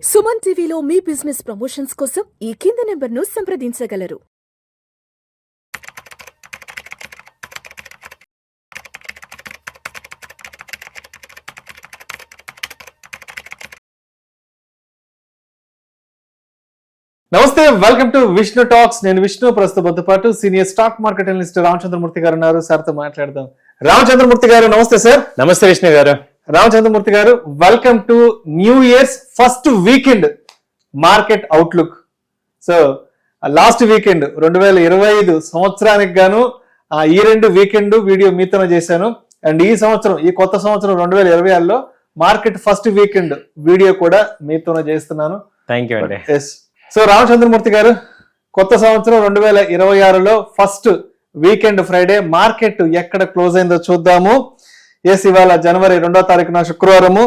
సుమన్ టీవీలో మీ business promotions కోసం ఈ కింది నెంబర్ను సంప్రదించగలరు. నమస్తే, వెల్కమ్ టు విష్ణు టాక్స్. నేను విష్ణు. ప్రస్తుతంతో పాటు senior stock market analyst Ramachandramurthy గారు ఉన్నారు. సార్తో మాట్లాడదాం. రామచంద్రమూర్తి గారు నమస్తే సార్. నమస్తే విష్ణు గారు. రామచంద్రమూర్తి గారు, welcome to new years first weekend market outlook. So last weekend 2025 సంవత్సరానికి గాను ఈ రెండు వీకెండ్ వీడియో మీతోనే చేశాను. అండ్ ఈ సంవత్సరం, ఈ కొత్త సంవత్సరం 2026లో మార్కెట్ ఫస్ట్ వీకెండ్ వీడియో కూడా మీతోనే చేస్తున్నాను. థ్యాంక్ యూ అండి. ఎస్. సో రామచంద్రమూర్తి గారు, కొత్త సంవత్సరం 2026లో ఫస్ట్ వీకెండ్ ఫ్రైడే మార్కెట్ ఎక్కడ క్లోజ్ అయిందో చూద్దాము. ఎస్, ఇవాళ జనవరి 2వ తారీఖున శుక్రవారము.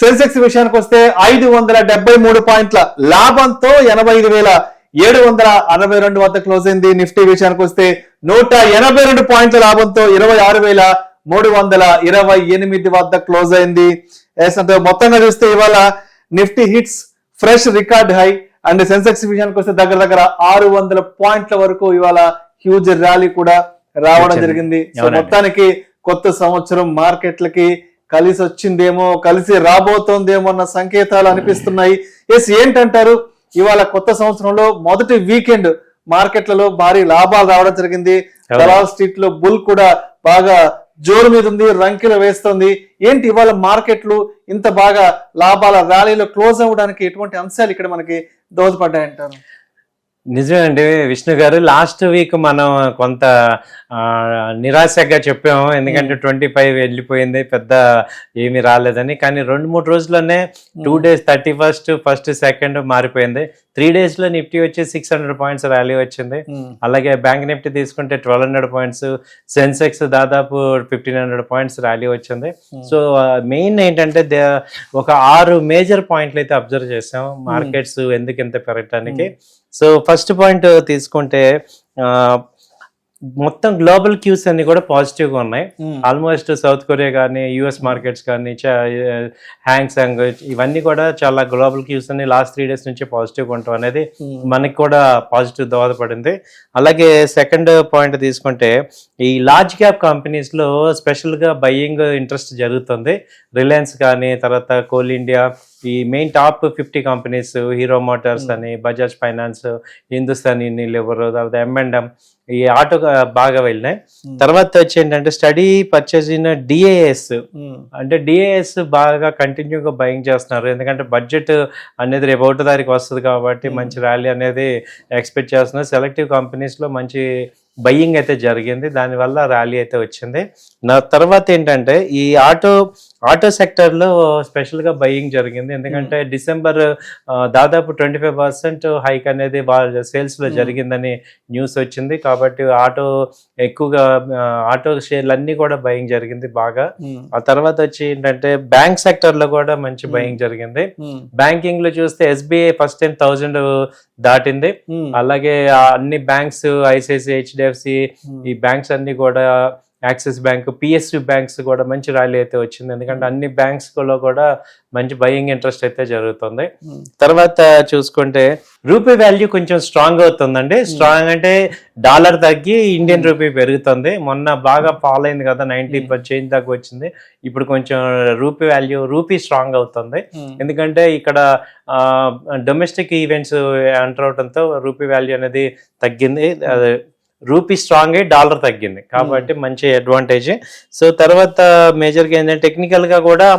సెన్సెక్స్ విషయానికి వస్తే 573 పాయింట్ల లాభంతో 85,762 వద్ద క్లోజ్ అయింది. నిఫ్టీ విషయానికి వస్తే 182 పాయింట్ల లాభంతో 26,328 వద్ద క్లోజ్ అయింది. ఎస్, అంటే మొత్తంగా చూస్తే ఇవాళ Nifty hits fresh record high. And Sensex విషయానికి వస్తే దగ్గర 600 పాయింట్ల వరకు ఇవాళ హ్యూజ్ ర్యాలీ కూడా రావడం జరిగింది. సో మొత్తానికి కొత్త సంవత్సరం మార్కెట్లకి కలిసి వచ్చిందేమో, కలిసి రాబోతోందేమో అన్న సంకేతాలు అనిపిస్తున్నాయి. ఎస్, ఏంటంటారు? ఇవాళ కొత్త సంవత్సరంలో మొదటి వీకెండ్ మార్కెట్లలో భారీ లాభాలు రావడం జరిగింది. దలాల్ స్ట్రీట్ లో బుల్ కూడా బాగా జోరు మీద ఉంది, రంకెలు వేస్తుంది. ఏంటి ఇవాళ మార్కెట్లు ఇంత బాగా లాభాల ర్యాలీలో క్లోజ్ అవ్వడానికి ఎటువంటి అంశాలు ఇక్కడ మనకి దోహదపడ్డాయంటారు? నిజమేనండి విష్ణు గారు. లాస్ట్ వీక్ మనం కొంత నిరాశగా చెప్పాము, ఎందుకంటే 25 వెళ్ళిపోయింది, పెద్ద ఏమీ రాలేదని. కానీ 2-3 రోజుల్లోనే 2 days 31st, 1st, 2nd మారిపోయింది. 3 days లో నిఫ్టీ వచ్చి 600 పాయింట్స్ ర్యాలీ వచ్చింది. అలాగే బ్యాంక్ నిఫ్టీ తీసుకుంటే 1200 పాయింట్స్, సెన్సెక్స్ దాదాపు 1500 పాయింట్స్ ర్యాలీ వచ్చింది. సో మెయిన్ ఏంటంటే ఒక 6 మేజర్ పాయింట్లు అయితే అబ్జర్వ్ చేసాం మార్కెట్స్ ఎందుకు ఇంత పెరగటానికి. సో ఫస్ట్ పాయింట్ తీసుకుంటే మొత్తం గ్లోబల్ క్యూస్ అన్ని కూడా పాజిటివ్ గా ఉన్నాయి. ఆల్మోస్ట్ సౌత్ కొరియా కానీ, యుఎస్ మార్కెట్స్ కానీ, హ్యాంగ్సాంగ్ ఇవన్నీ కూడా చాలా గ్లోబల్ క్యూస్ అన్ని లాస్ట్ 3 days నుంచి పాజిటివ్ గా ఉండటం అనేది మనకి కూడా పాజిటివ్ దోహదపడింది. అలాగే సెకండ్ పాయింట్ తీసుకుంటే ఈ లార్జ్ క్యాప్ కంపెనీస్ లో స్పెషల్ గా బయ్యింగ్ ఇంట్రెస్ట్ జరుగుతుంది. రిలయన్స్ కానీ, తర్వాత కోల్ ఇండియా, ఈ main top 50 companies, hero Motors అని, బజాజ్ ఫైనాన్స్, హిందుస్థాన్ యూనిలివర్, తర్వాత M&M, ఈ ఆటో బాగా వెళ్ళినాయి. తర్వాత వచ్చి ఏంటంటే స్టడీ పర్చేజ్ ఇన్ డిఏఎస్, అంటే డిఏఎస్ బాగా కంటిన్యూగా బయింగ్ చేస్తున్నారు. ఎందుకంటే బడ్జెట్ అనేది రేపు 1వ తారీఖు వస్తుంది కాబట్టి మంచి ర్యాలీ అనేది ఎక్స్పెక్ట్ చేస్తున్నారు. సెలెక్టివ్ కంపెనీస్ లో మంచి బయ్యింగ్ అయితే జరిగింది, దానివల్ల ర్యాలీ అయితే వచ్చింది. తర్వాత ఏంటంటే ఈ ఆటో సెక్టర్ లో స్పెషల్ గా బయ్యింగ్ జరిగింది. ఎందుకంటే డిసెంబర్ దాదాపు 25% హైక్ అనేది సేల్స్ లో జరిగిందని న్యూస్ వచ్చింది. కాబట్టి ఎక్కువగా ఆటో షేర్లు అన్ని కూడా బయింగ్ జరిగింది బాగా. ఆ తర్వాత వచ్చి ఏంటంటే బ్యాంక్ సెక్టర్ లో కూడా మంచి బయింగ్ జరిగింది. బ్యాంకింగ్ లో చూస్తే SBI ఫస్ట్ టైం 1000 దాటింది. అలాగే అన్ని బ్యాంక్స్, ICICI, HDFC, ఈ బ్యాంక్స్ అన్ని కూడా, యాక్సిస్ బ్యాంక్, PSU బ్యాంక్స్ కూడా మంచి ర్యాలీ అయితే వచ్చింది. ఎందుకంటే అన్ని బ్యాంక్స్ లో కూడా మంచి బయింగ్ ఇంట్రెస్ట్ అయితే జరుగుతుంది. తర్వాత చూసుకుంటే రూపీ వాల్యూ కొంచెం స్ట్రాంగ్ అవుతుందండి. స్ట్రాంగ్ అంటే డాలర్ తగ్గి ఇండియన్ రూపీ పెరుగుతుంది. మొన్న బాగా ఫాల్ అయింది కదా, 90 చేంజ్ దాకా వచ్చింది. ఇప్పుడు కొంచెం రూపీ స్ట్రాంగ్ అవుతుంది. ఎందుకంటే ఇక్కడ డొమెస్టిక్ ఈవెంట్స్ ఎంటర్ అవడంతో రూపీ వాల్యూ అనేది తగ్గింది. రూపీ స్ట్రాంగ్ అయ్యి డాలర్ తగ్గింది కాబట్టి మంచి అడ్వాంటేజ్. సో తర్వాత మేజర్గా ఏంటంటే టెక్నికల్ గా కూడా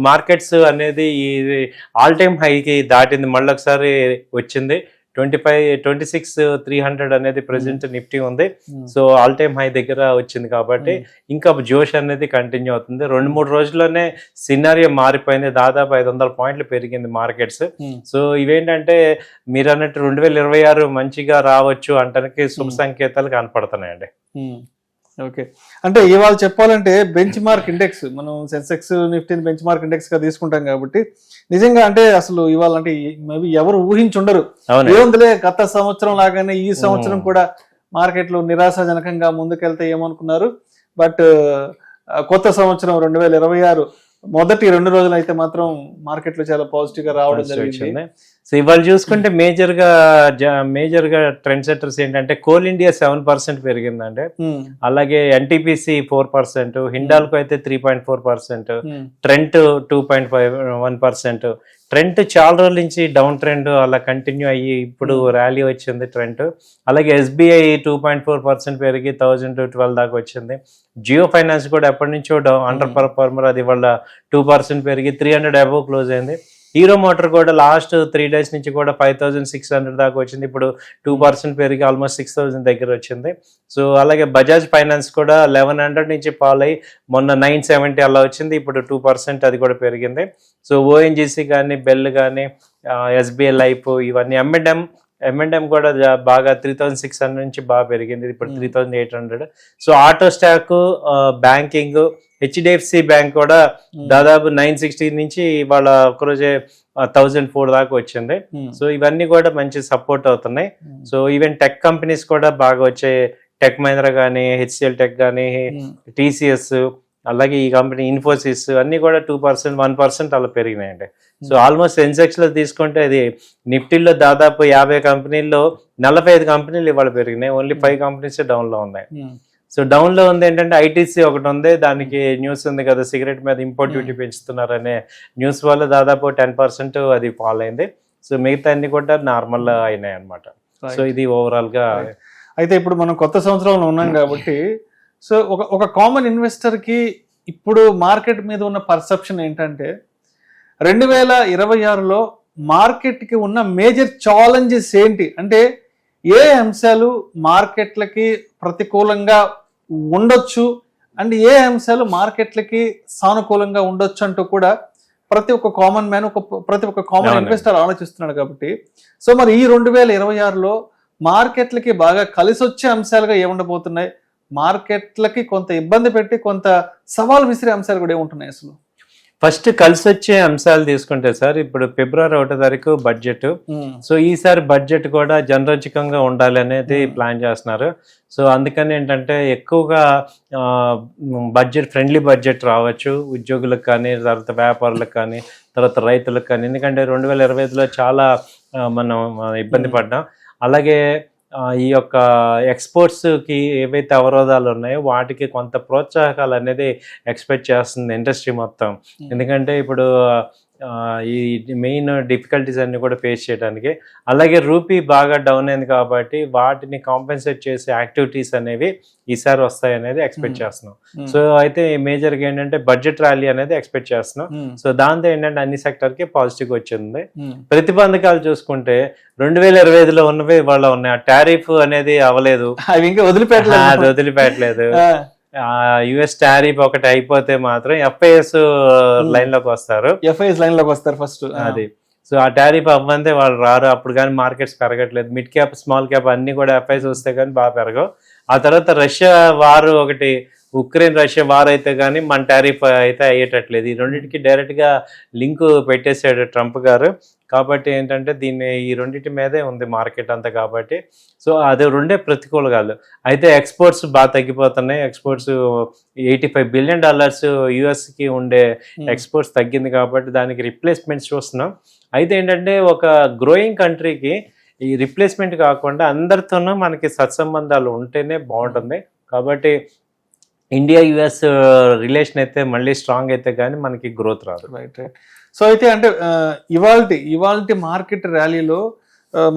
మార్కెట్స్ అనేది ఈ ఆల్ టైమ్ హైకి దాటింది, మళ్ళీ ఒకసారి వచ్చింది. 26,300 అనేది ప్రెసెంట్ నిఫ్టీ ఉంది. సో ఆల్ టైమ్ హై దగ్గర వచ్చింది కాబట్టి ఇంకా జోష్ అనేది కంటిన్యూ అవుతుంది. 2-3 రోజుల్లోనే సినారియో మారిపోయింది. దాదాపు 500 పాయింట్లు పెరిగింది మార్కెట్స్. సో ఇవేంటంటే మీరు అన్నట్టు 2026 మంచిగా రావచ్చు అంటానికి శుభ సంకేతాలు కనపడుతున్నాయండి. ఓకే, అంటే ఇవాళ చెప్పాలంటే బెంచ్ మార్క్ ఇండెక్స్, మనం సెన్సెక్స్ నిఫ్టీని బెంచ్ మార్క్ ఇండెక్స్ గా తీసుకుంటాం కాబట్టి నిజంగా అంటే అసలు ఇవాళ అంటే మేబీ ఎవరు ఊహించుండరు. ఏముందిలే, గత సంవత్సరం లాగానే ఈ సంవత్సరం కూడా మార్కెట్లు నిరాశాజనకంగా ముందుకెళ్తే ఏమనుకున్నారు. బట్ కొత్త సంవత్సరం 2026 మొదటి 2 రోజులు అయితే మాత్రం మార్కెట్ లో చాలా పాజిటివ్ గా రావడం జరిగింది. సో ఇవాళ చూసుకుంటే మేజర్ గా ట్రెండ్ సెట్టర్స్ ఏంటంటే కోల్ ఇండియా 7% పెరిగిందండి, అలాగే ఎన్టీపీసీ 4%, హిండాల్కో అయితే 3.4%, ట్రెంట్ 2.1%. ట్రెంట్ చాలా రోజుల నుంచి డౌన్ ట్రెండ్ అలా కంటిన్యూ అయ్యి ఇప్పుడు ర్యాలీ వచ్చింది ట్రెంట్. అలాగే ఎస్బీఐ 2.4% పెరిగి 1012 దాకా వచ్చింది. జియో ఫైనాన్స్ కూడా ఎప్పటి నుంచో అండర్ పర్ఫార్మర్, అది వాళ్ళ 2% పెరిగి 300 అబోవ్ క్లోజ్ అయింది. హీరో మోటార్ కూడా లాస్ట్ 3 days నుంచి కూడా 5600 దాకా వచ్చింది, ఇప్పుడు 2% పెరిగి ఆల్మోస్ట్ 6000 దగ్గర వచ్చింది. సో అలాగే బజాజ్ ఫైనాన్స్ కూడా 1100 నుంచి ఫాల్ అయ్యి మొన్న 970 అలా వచ్చింది, ఇప్పుడు 2% అది కూడా పెరిగింది. సో ఓఎన్జీసీ కానీ, బెల్ కానీ, ఎస్బీఐ లైఫ్, ఇవన్నీ M&M కూడా బాగా 3600 నుంచి బాగా పెరిగింది, ఇప్పుడు 3800. So auto stock, banking, HDFC bank కూడా దాదాపు 960 నుంచి వాళ్ళ ఒకరోజే 1004 దాకా వచ్చింది. సో ఇవన్నీ కూడా మంచి సపోర్ట్ అవుతున్నాయి. సో ఈవెన్ టెక్ కంపెనీస్ కూడా బాగా వచ్చాయి, టెక్ మహీంద్రా కానీ, హెచ్సిఎల్ టెక్ కానీ, టీసీఎస్, అలాగే ఈ కంపెనీ ఇన్ఫోసిస్ అన్ని కూడా 2%, 1% అలా పెరిగినాయండి. సో ఆల్మోస్ట్ సెన్సెక్స్ లో తీసుకుంటే అది నిఫ్టీలో దాదాపు 50 కంపెనీల్లో 45 కంపెనీలు ఇవాళ పెరిగినాయి, ఓన్లీ 5 కంపెనీస్ డౌన్ లో ఉన్నాయి. సో డౌన్ లో ఉంది ఏంటంటే ఐటీసీ ఒకటి ఉంది, దానికి న్యూస్ ఉంది కదా, సిగరెట్ మీద ఇంపోర్ట్ డ్యూటీ పెంచుతున్నారనే న్యూస్ వల్ల దాదాపు 10% అది ఫాల్ అయింది. సో మిగతా అన్ని కూడా నార్మల్ అయినాయి అనమాట. సో ఇది ఓవరాల్ గా. అయితే ఇప్పుడు మనం కొత్త సంవత్సరంలో ఉన్నాం కాబట్టి, సో ఒక కామన్ ఇన్వెస్టర్ కి ఇప్పుడు మార్కెట్ మీద ఉన్న పర్సెప్షన్ ఏంటంటే 2026లో మార్కెట్ కి ఉన్న మేజర్ ఛాలెంజెస్ ఏంటి, అంటే ఏ అంశాలు మార్కెట్లకి ప్రతికూలంగా ఉండొచ్చు అండ్ ఏ అంశాలు మార్కెట్లకి సానుకూలంగా ఉండొచ్చు అంటూ కూడా ప్రతి ఒక్క కామన్ మ్యాన్, ప్రతి ఒక్క కామన్ ఇన్వెస్టర్ ఆలోచిస్తున్నాడు. కాబట్టి సో మరి ఈ 2026లో మార్కెట్లకి బాగా కలిసి వచ్చే అంశాలుగా ఏముండబోతున్నాయి, మార్కెట్లకి కొంత ఇబ్బంది పెట్టి కొంత సవాల్ విసిరే అంశాలు కూడా ఏముంటున్నాయి అసలు? ఫస్ట్ కలిసి వచ్చే అంశాలు తీసుకుంటే సార్, ఇప్పుడు ఫిబ్రవరి 1వ తారీఖు బడ్జెట్. సో ఈసారి బడ్జెట్ కూడా జనరంజకంగా ఉండాలి అనేది ప్లాన్ చేస్తున్నారు. సో అందుకని ఏంటంటే ఎక్కువగా బడ్జెట్ ఫ్రెండ్లీ బడ్జెట్ రావచ్చు ఉద్యోగులకు కానీ, తర్వాత వ్యాపారులకు కానీ, తర్వాత రైతులకు కానీ. ఎందుకంటే 2025లో చాలా మనం ఇబ్బంది పడ్డాం. అలాగే ఈ యొక్క ఎక్స్పోర్ట్స్కి ఏవైతే అవరోధాలు ఉన్నాయో వాటికి కొంత ప్రోత్సాహకాలు అనేది ఎక్స్పెక్ట్ చేస్తుంది ఇండస్ట్రీ మొత్తం. ఎందుకంటే ఇప్పుడు ఈ మెయిన్ డిఫికల్టీస్ అన్ని కూడా ఫేస్ చేయడానికి. అలాగే రూపీ బాగా డౌన్ అయింది కాబట్టి వాటిని కాంపెన్సేట్ చేసే యాక్టివిటీస్ అనేవి ఈసారి వస్తాయి అనేది ఎక్స్పెక్ట్ చేస్తున్నాం. సో అయితే మేజర్గా ఏంటంటే బడ్జెట్ ర్యాలీ అనేది ఎక్స్పెక్ట్ చేస్తున్నాం. సో దాంతో ఏంటంటే అన్ని సెక్టర్కి పాజిటివ్ వచ్చింది. ప్రతిబంధకాలు చూసుకుంటే 2025లో ఉన్నవి వాళ్ళ ఉన్నాయి. ఆ టారిఫ్ అనేది అవ్వలేదు, అవి ఇంకా వదిలిపెట్టలేదు. యుఎస్ టారిఫ్ ఒకటి అయిపోతే మాత్రం ఎఫ్ఐఎస్ లైన్ లోకి వస్తారు ఫస్ట్ అది. సో ఆ టారిఫ్ అవ్వంతే వాళ్ళు రారు, అప్పుడు కానీ మార్కెట్స్ పెరగట్లేదు. మిడ్ క్యాప్, స్మాల్ క్యాప్ అన్ని కూడా ఎఫ్ఐఎస్ వస్తే కానీ బాగా పెరగవు. ఆ తర్వాత రష్యా వారు ఒకటి, ఉక్రెయిన్ రష్యా వార్ అయితే కానీ మన టారిఫ్ అయితే అయ్యేటట్లేదు. ఈ రెండింటికి డైరెక్ట్గా లింక్ పెట్టేశాడు ట్రంప్ గారు. కాబట్టి ఏంటంటే ఈ రెండింటి మీదే ఉంది మార్కెట్ అంతా. కాబట్టి సో అది రెండే ప్రతికూలగాలు. అయితే ఎక్స్పోర్ట్స్ బాగా తగ్గిపోతున్నాయి. ఎక్స్పోర్ట్స్ $85 బిలియన్ యుఎస్కి ఉండే ఎక్స్పోర్ట్స్ తగ్గింది కాబట్టి దానికి రిప్లేస్మెంట్స్ చూస్తున్నాం. అయితే ఏంటంటే ఒక గ్రోయింగ్ కంట్రీకి ఈ రిప్లేస్మెంట్ కాకుండా అందరితోనూ మనకి సత్సంబంధాలు ఉంటేనే బాగుంటుంది. కాబట్టి ఇండియా యుఎస్ రిలేషన్ అయితే మళ్ళీ స్ట్రాంగ్ అయితే కానీ మనకి గ్రోత్ రాదు. రైట్. సో అయితే అంటే ఇవాల్టి మార్కెట్ ర్యాలీలో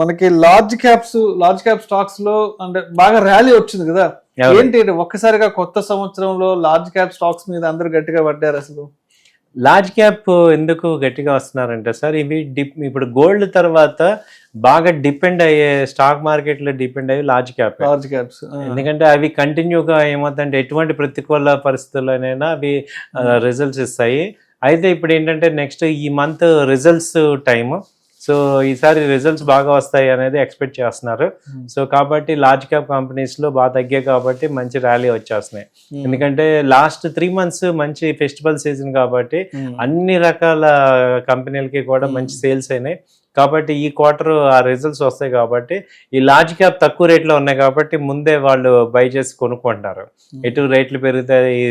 మనకి లార్జ్ క్యాప్ స్టాక్స్ లో అంటే బాగా ర్యాలీ వచ్చింది కదా, ఏంటి ఒక్కసారిగా కొత్త సంవత్సరంలో లార్జ్ క్యాప్ స్టాక్స్ మీద అందరూ గట్టిగా పడ్డారు అసలు? లార్జ్ క్యాప్ ఎందుకు గట్టిగా వస్తున్నారంటే సార్, ఇవి ఇప్పుడు గోల్డ్ తర్వాత బాగా డిపెండ్ అయ్యే స్టాక్ మార్కెట్ లో డిపెండ్ అయ్యే లార్జ్ క్యాప్స్. ఎందుకంటే అవి కంటిన్యూగా ఏమవుతుందంటే ఎటువంటి ప్రతికూల పరిస్థితుల్లోనైనా అవి రిజల్ట్స్ ఇస్తాయి. అయితే ఇప్పుడు ఏంటంటే నెక్స్ట్ ఈ మంత్ రిజల్ట్స్ టైమ్. సో ఈసారి రిజల్ట్స్ బాగా వస్తాయి అనేది ఎక్స్పెక్ట్ చేస్తున్నారు. సో కాబట్టి లార్జ్ క్యాప్ కంపెనీస్ లో బాగా తగ్గాయి కాబట్టి మంచి ర్యాలీ వచ్చేస్తున్నాయి. ఎందుకంటే లాస్ట్ 3 months మంచి ఫెస్టివల్ సీజన్ కాబట్టి అన్ని రకాల కంపెనీలకి కూడా మంచి సేల్స్ అయినాయి. కాబట్టి ఈ క్వార్టర్ ఆ రిజల్ట్స్ వస్తాయి కాబట్టి ఈ లార్జ్ క్యాప్ తక్కువ రేట్లో ఉన్నాయి కాబట్టి ముందే వాళ్ళు బై చేసి కొనుక్కుంటారు. ఎటు రేట్లు పెరుగుతాయి,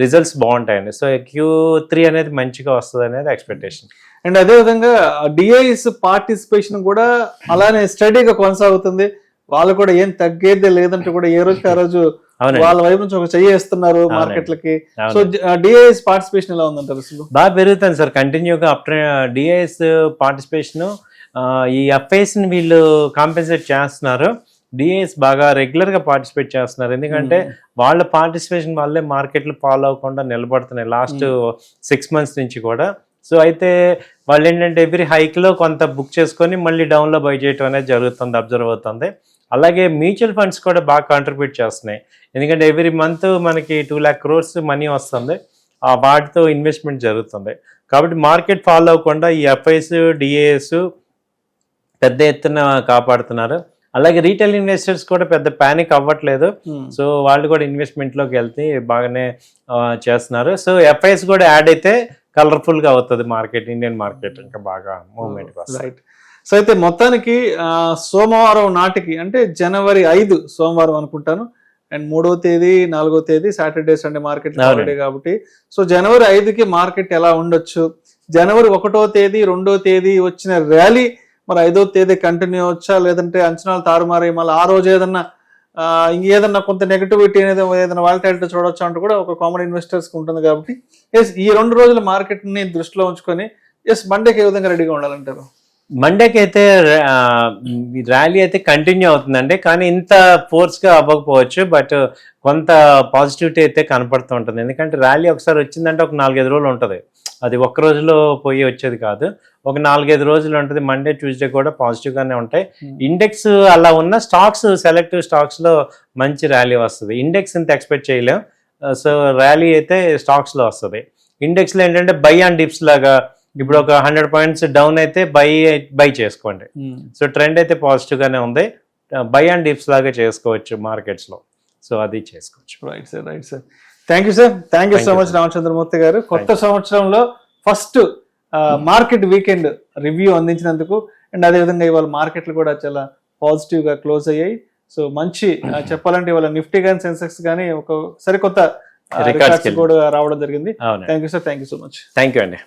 రిజల్ట్స్ బాగుంటాయండి. సో Q3 అనేది మంచిగా వస్తుంది అనేది ఎక్స్పెక్టేషన్. అండ్ అదే విధంగా డిఐఎస్ పార్టిసిపేషన్ కూడా అలానే స్టడీగా కొనసాగుతుంది. వాళ్ళు కూడా ఏం తగ్గేదే లేదంటే కూడా ఏ రోజుకి ఆ రోజు వాళ్ళ వైపు నుంచి ఒక చెయ్యేస్తున్నారు మార్కెట్లకి. సో డిఐఎస్ పార్టిసిపేషన్ ఎలా ఉందంటారు అసలు? బాగా పెరుగుతుంది సార్ కంటిన్యూగా. డిఐఎస్ పార్టిసిపేషన్ ఈ ఎఫ్ఐఎస్ ని వీళ్ళు కాంపెన్సేట్ చేస్తున్నారు. డిఐఎస్ బాగా రెగ్యులర్ గా పార్టిసిపేట్ చేస్తున్నారు. ఎందుకంటే వాళ్ళ పార్టిసిపేషన్ వల్లే మార్కెట్లు ఫాలో అవ్వకుండా నిలబడుతున్నాయి లాస్ట్ 6 months నుంచి కూడా. సో అయితే వాళ్ళు ఏంటంటే ఎవ్రీ హైక్ లో కొంత బుక్ చేసుకొని మళ్ళీ డౌన్ లో బై చేయడం అనేది జరుగుతుంది, అబ్జర్వ్ అవుతుంది. అలాగే మ్యూచువల్ ఫండ్స్ కూడా బాగా కాంట్రిబ్యూట్ చేస్తున్నాయి. ఎందుకంటే ఎవ్రీ మంత్ మనకి 2 lakh crores మనీ వస్తుంది, ఆ వాటితో ఇన్వెస్ట్మెంట్ జరుగుతుంది. కాబట్టి మార్కెట్ ఫాలో అవ్వకుండా ఈ ఎఫ్ఐఎస్ డిఏఎస్ పెద్ద ఎత్తున కాపాడుతున్నారు. అలాగే రీటైల్ ఇన్వెస్టర్స్ కూడా పెద్ద ప్యానిక్ అవ్వట్లేదు. సో వాళ్ళు కూడా ఇన్వెస్ట్మెంట్లోకి వెళ్తే బాగానే చేస్తున్నారు. సో ఎఫ్ఐఎస్ కూడా యాడ్ అయితే కలర్ఫుల్ గా అవుతుంది మార్కెట్, ఇండియన్ మార్కెట్ ఇంకా బాగా మూవ్మెంట్ వస్తుంది. సో అయితే మొత్తానికి సోమవారం నాటికి అంటే జనవరి 5 సోమవారం అనుకుంటాను, అండ్ 3వ తేదీ 4వ తేదీ సాటర్డే సండే మార్కెట్ హాలిడే కాబట్టి సో జనవరి 5కి మార్కెట్ ఎలా ఉండొచ్చు, జనవరి 1వ తేదీ 2వ తేదీ వచ్చిన ర్యాలీ మరి 5వ తేదీ కంటిన్యూ అవచ్చా, లేదంటే అంచనాలు తారుమారి మళ్ళీ ఆ రోజు ఏదన్నా ఇంకేదన్నా కొంత నెగటివిటీ అనేది ఏదైనా వాలటాలిటీ చూడొచ్చు అంటూ కూడా ఒక కామన్ ఇన్వెస్టర్స్ కి ఉంటుంది. కాబట్టి ఈ 2 రోజుల మార్కెట్ ని దృష్టిలో ఉంచుకొని మండేకి ఏ విధంగా రెడీగా ఉండాలంటారు? మండేకి అయితే ర్యాలీ అయితే కంటిన్యూ అవుతుందండి, కానీ ఇంత ఫోర్స్గా అవ్వకపోవచ్చు. బట్ కొంత పాజిటివిటీ అయితే కనపడుతూ ఉంటుంది. ఎందుకంటే ర్యాలీ ఒకసారి వచ్చిందంటే ఒక 4-5 రోజులు ఉంటుంది, అది ఒక్క రోజులో పోయి వచ్చేది కాదు, ఒక 4-5 రోజులు ఉంటుంది. మండే ట్యూస్డే కూడా పాజిటివ్గానే ఉంటాయి. ఇండెక్స్ అలా ఉన్న స్టాక్స్, సెలెక్టివ్ స్టాక్స్లో మంచి ర్యాలీ వస్తుంది. ఇండెక్స్ ఇంత ఎక్స్పెక్ట్ చేయలేం. సో ర్యాలీ అయితే స్టాక్స్లో వస్తుంది. ఇండెక్స్లో ఏంటంటే బై అండ్ డిప్స్ లాగా ఇప్పుడు ఒక 100 points డౌన్ అయితే బై చేసుకోండి. సో ట్రెండ్ అయితే పాజిటివ్ గానే ఉంది, బై అండ్ డిప్స్ లాగా చేసుకోవచ్చు మార్కెట్స్ లో. సో అది చేసుకోవచ్చు. Right sir, right sir. Thank you sir, thank you so much Ramachandramurthy గారు. కొత్త సంవత్సరంలో ఫస్ట్ మార్కెట్ వీకెండ్ రివ్యూ అందించినందుకు, అండ్ అదేవిధంగా ఇవాళ మార్కెట్లు కూడా చాలా పాజిటివ్ గా క్లోజ్ అయ్యాయి. సో మంచి చెప్పాలంటే ఇవాళ నిఫ్టీ కానీ సెన్సెక్స్ కానీ ఒక సరికొత్త రికార్డ్స్ కూడా రావడం జరిగింది. Thank you sir, thank you so much. Thank you అండి.